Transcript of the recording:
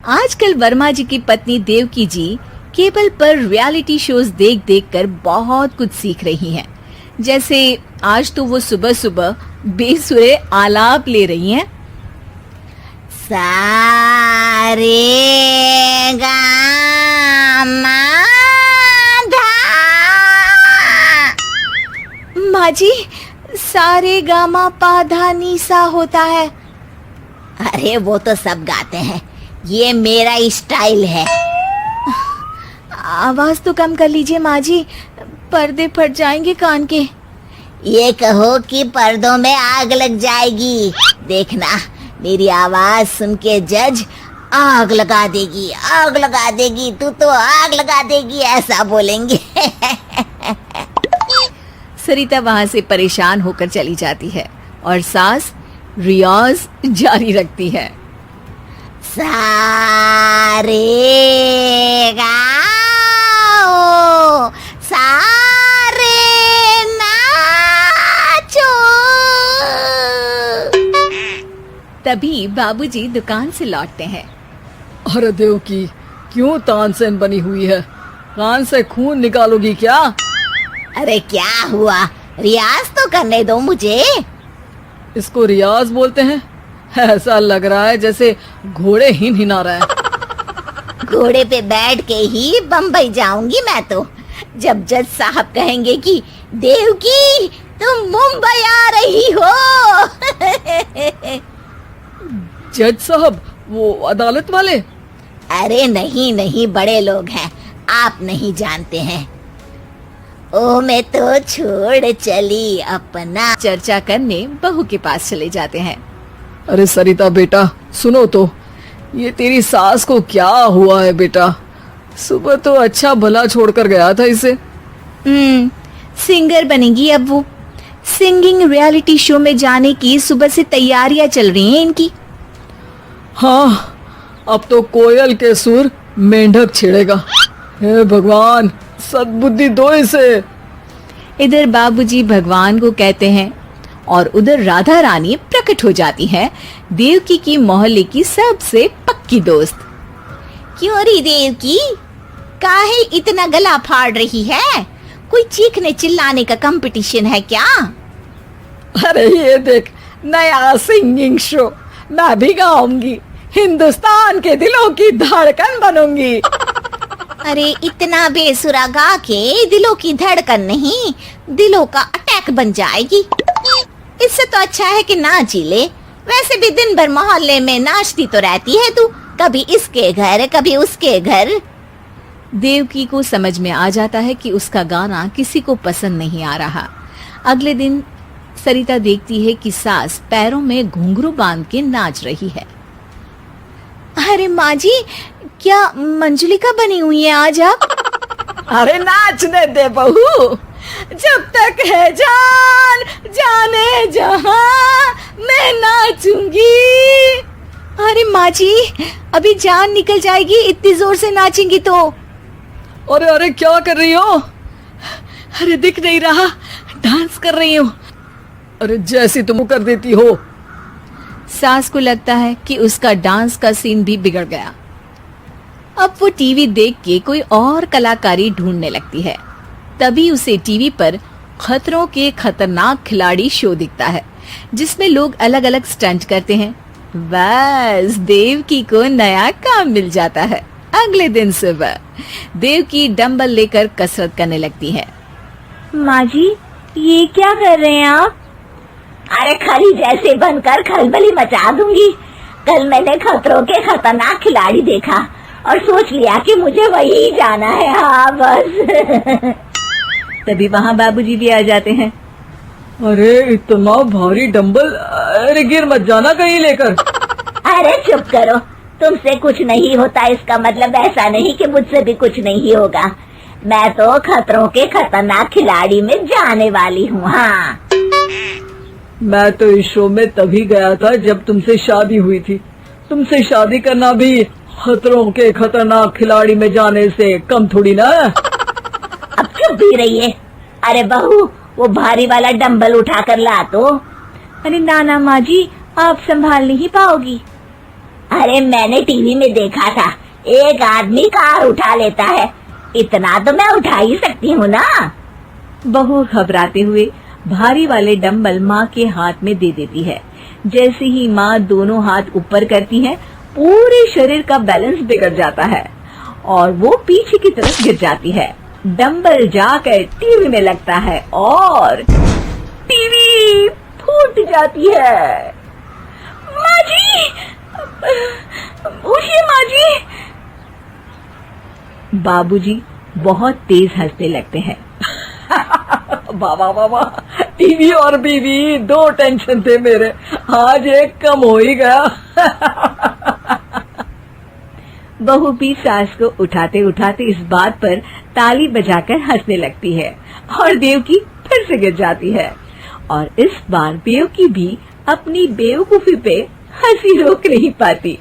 आजकल वर्मा जी की पत्नी देवकी जी केबल पर रियलिटी शोज देख देख कर बहुत कुछ सीख रही हैं। जैसे आज तो वो सुबह सुबह बेसुरे आलाप ले रही हैं। सा रे गा मा धा। माँ जी, सारे गामा पाधा नीसा होता है। अरे वो तो सब गाते हैं, ये मेरा स्टाइल है। आवाज तो कम कर लीजिए माँ जी, पर्दे फट जाएंगे कान के। ये कहो कि पर्दों में आग लग जाएगी। देखना, मेरी आवाज सुन के जज आग लगा देगी, आग लगा देगी, तू तो आग लगा देगी, ऐसा बोलेंगे। सरिता वहां से परेशान होकर चली जाती है और सास रियाज जारी रखती है। सा रे गा ओ, सा रे नाचो। तभी बाबूजी दुकान से लौटते हैं। अरे देवकी, क्यों तानसेन बनी हुई है? कान से खून निकालोगी क्या? अरे क्या हुआ, रियाज तो करने दो मुझे। इसको रियाज बोलते हैं? ऐसा लग रहा है जैसे घोड़े हिना रहा है। घोड़े पे बैठ के ही बम्बई जाऊंगी मैं तो, जब जज साहब कहेंगे कि देवकी तुम मुंबई आ रही हो। जज साहब, वो अदालत वाले? अरे नहीं नहीं, बड़े लोग हैं, आप नहीं जानते हैं। ओ मैं तो छोड़ चली अपना। चर्चा करने बहू के पास चले जाते हैं। अरे सरिता बेटा, सुनो तो, ये तेरी सास को क्या हुआ है बेटा? सुबह तो अच्छा भला छोड़कर गया था इसे। सिंगर बनेगी अब वो। सिंगिंग रियलिटी शो में जाने की सुबह से तैयारियां चल रही हैं इनकी। हाँ, अब तो कोयल के सुर मेंढक छेड़ेगा। हे भगवान, सद्बुद्धि दो इसे। इधर बाबूजी भगवान को कहते हैं और उधर राधा रानी प्रकट हो जाती है, देवकी की मोहल्ले की सबसे पक्की दोस्त। क्यों री देवकी, काहे इतना गला फाड़ रही है? कोई चीखने चिल्लाने का कंपटीशन है क्या? अरे ये देख, नया सिंगिंग शो, मैं भी गाऊंगी, हिंदुस्तान के दिलों की धड़कन बनूंगी। अरे इतना बेसुरा गा के दिलों की धड़कन नहीं, दिलों का अटैक बन जाएगी। इससे तो अच्छा है कि नाच ही ले। वैसे भी दिन भर मोहल्ले में नाचती तो रहती है तू, कभी इसके घर कभी उसके घर। देवकी को समझ में आ जाता है कि उसका गाना किसी को पसंद नहीं आ रहा। अगले दिन सरिता देखती है कि सास पैरों में घुंघरू बांध के नाच रही है। अरे माँ जी, क्या मंजुलिका बनी हुई है आज आप? अरे नाचने दे बहू, जब तक है जान जाने जहां मैं नाचूंगी। अरे माँ जी, अभी जान निकल जाएगी इतनी जोर से नाचेंगी तो। अरे अरे क्या कर रही हो? अरे दिख नहीं रहा, डांस कर रही हूँ। अरे जैसी तुम कर देती हो। सास को लगता है कि उसका डांस का सीन भी बिगड़ गया। अब वो टीवी देख के कोई और कलाकारी ढूंढने लगती है। तभी उसे टीवी पर खतरों के खतरनाक खिलाड़ी शो दिखता है, जिसमें लोग अलग अलग स्टंट करते हैं। बस देवकी को नया काम मिल जाता है। अगले दिन सुबह देवकी डंबल लेकर कसरत करने लगती है। माँ जी, ये क्या कर रहे हैं आप? अरे खली जैसे बनकर खलबली मचा दूंगी। कल मैंने खतरों के खतरनाक खिलाड़ी देखा और सोच लिया कि मुझे वही जाना है। हाँ बस। तभी वहाँ बाबूजी भी आ जाते हैं। अरे इतना भारी डंबल, अरे गिर मत जाना कहीं लेकर। अरे चुप करो, तुमसे कुछ नहीं होता इसका मतलब ऐसा नहीं कि मुझसे भी कुछ नहीं होगा। मैं तो खतरों के खतरनाक खिलाड़ी में जाने वाली हूँ। हाँ, मैं तो इस शो में तभी गया था जब तुमसे शादी हुई थी। तुमसे शादी करना भी खतरों के खतरनाक खिलाड़ी में जाने से कम थोड़ी ना। अब चुप भी रहिए। अरे बहू, वो भारी वाला डंबल उठा कर ला तो। अरे नाना माँ जी, आप संभाल नहीं पाओगी। अरे मैंने टीवी में देखा था, एक आदमी कार उठा लेता है, इतना तो मैं उठा ही सकती हूँ ना। बहू घबराते हुए भारी वाले डंबल माँ के हाथ में दे देती है। जैसे ही माँ दोनों हाथ ऊपर करती है, पूरे शरीर का बैलेंस बिगड़ जाता है और वो पीछे की तरफ गिर जाती है। डंबल जाकर टीवी में लगता है और टीवी फूट जाती है। माँ जी, उठिए माँ जी। बाबूजी बहुत तेज हंसने लगते हैं। बाबा बाबा, टीवी और बीवी दो टेंशन थे मेरे, आज एक कम हो ही गया। बहू भी सास को उठाते उठाते इस बात पर ताली बजाकर हंसने लगती है और देवकी फिर से गिर जाती है। और इस बार देवकी भी अपनी बेवकूफी पे हंसी रोक नहीं पाती।